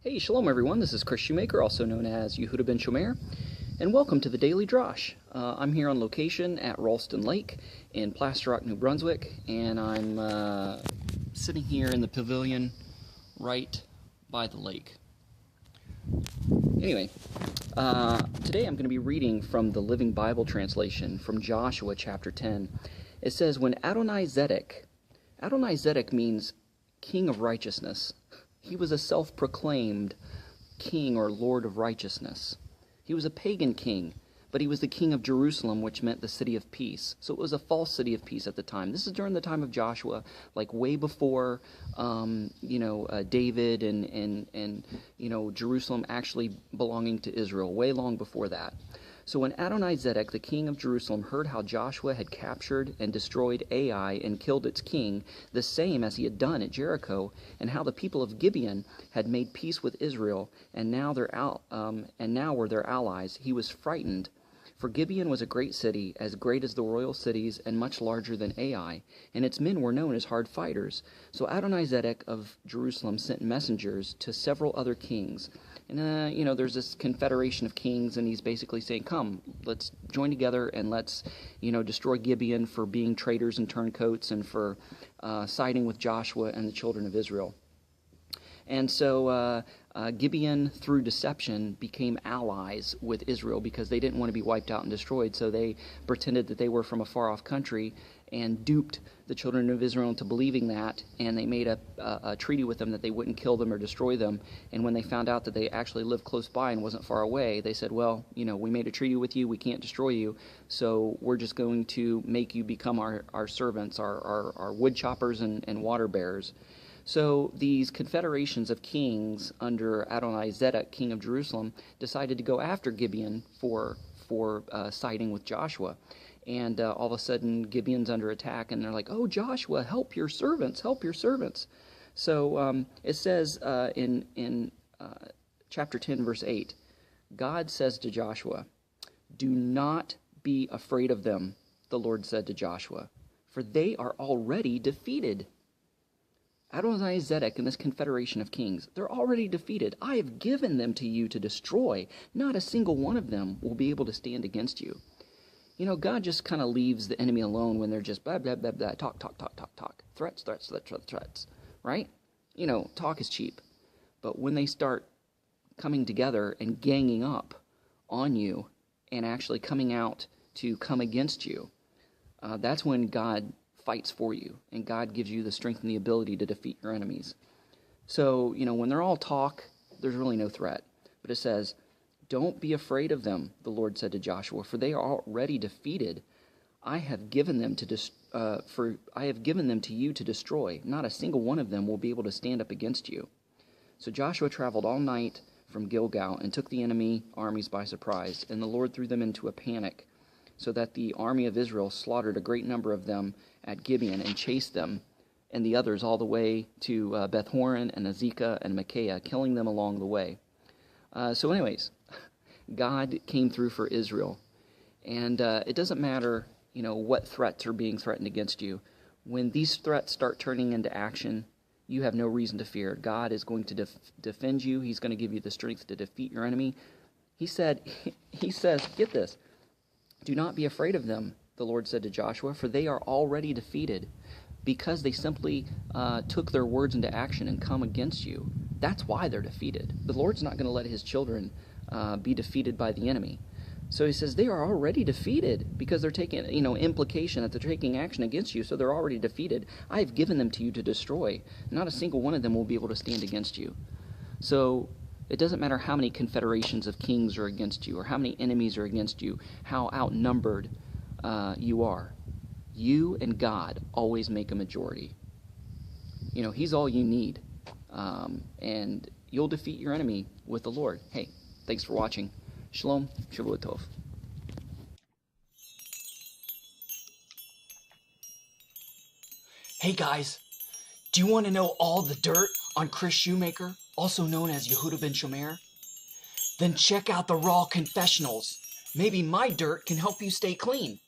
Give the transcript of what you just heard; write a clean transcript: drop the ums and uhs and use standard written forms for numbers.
Hey, shalom everyone, this is Chris Shoemaker, also known as Yehuda Ben Shomer, and welcome to the Daily Drosh. I'm here on location at Ralston Lake in Plaster Rock, New Brunswick, and I'm sitting here in the pavilion right by the lake. Anyway, today I'm going to be reading from the Living Bible translation from Joshua chapter 10. It says, when Adonai-Zedek means king of righteousness. He was a self-proclaimed king or lord of righteousness. He was a pagan king, but he was the king of Jerusalem, which meant the city of peace. So it was a false city of peace at the time. This is during the time of Joshua, like way before, David and Jerusalem actually belonging to Israel, way long before that. So when Adonai-Zedek, the king of Jerusalem, heard how Joshua had captured and destroyed Ai and killed its king, the same as he had done at Jericho, and how the people of Gibeon had made peace with Israel, and now were their allies, he was frightened. For Gibeon was a great city, as great as the royal cities, and much larger than Ai, and its men were known as hard fighters. So Adonai-Zedek of Jerusalem sent messengers to several other kings. And, there's this confederation of kings, and he's basically saying, come, let's join together and let's, destroy Gibeon for being traitors and turncoats and for siding with Joshua and the children of Israel. And so Gibeon, through deception, became allies with Israel because they didn't want to be wiped out and destroyed. So they pretended that they were from a far-off country and duped the children of Israel into believing that. And they made a treaty with them that they wouldn't kill them or destroy them. And when they found out that they actually lived close by and wasn't far away, they said, well, we made a treaty with you. We can't destroy you. So we're just going to make you become our servants, our wood choppers and water bearers. So these confederations of kings under Adonai-Zedek, king of Jerusalem, decided to go after Gibeon for siding with Joshua. And all of a sudden, Gibeon's under attack, and they're like, oh, Joshua, help your servants, help your servants. So it says in chapter 10, verse 8, God says to Joshua, do not be afraid of them, the Lord said to Joshua, for they are already defeated. Adonai-Zedek and this confederation of kings, they're already defeated. I have given them to you to destroy. Not a single one of them will be able to stand against you. God just kind of leaves the enemy alone when they're just blah, blah, blah, blah, talk. Threats, right? Talk is cheap. But when they start coming together and ganging up on you and actually coming out to come against you, that's when God fights for you, and God gives you the strength and the ability to defeat your enemies. So, when they're all talk, there's really no threat. But it says, don't be afraid of them, the Lord said to Joshua, for they are already defeated. I have given them to you to destroy. Not a single one of them will be able to stand up against you. So Joshua traveled all night from Gilgal and took the enemy armies by surprise, and the Lord threw them into a panic, so that the army of Israel slaughtered a great number of them at Gibeon and chased them and the others all the way to Beth-horon and Azekah and Micaiah, killing them along the way. So anyways, God came through for Israel. And it doesn't matter, what threats are being threatened against you. When these threats start turning into action, you have no reason to fear. God is going to defend you. He's going to give you the strength to defeat your enemy. He says, get this, do not be afraid of them, the Lord said to Joshua, for they are already defeated, because they simply took their words into action and come against you. That's why they're defeated. The Lord's not going to let his children be defeated by the enemy. So he says they are already defeated because they're taking, implication that they're taking action against you, so they're already defeated. I have given them to you to destroy. Not a single one of them will be able to stand against you. So it doesn't matter how many confederations of kings are against you or how many enemies are against you, how outnumbered you are. You and God always make a majority. He's all you need. And you'll defeat your enemy with the Lord. Hey, thanks for watching. Shalom, Shavua Tov. Hey guys, do you want to know all the dirt on Chris Shoemaker, also known as Yehuda Ben Shomer? Then check out the Raw Confessionals. Maybe my dirt can help you stay clean.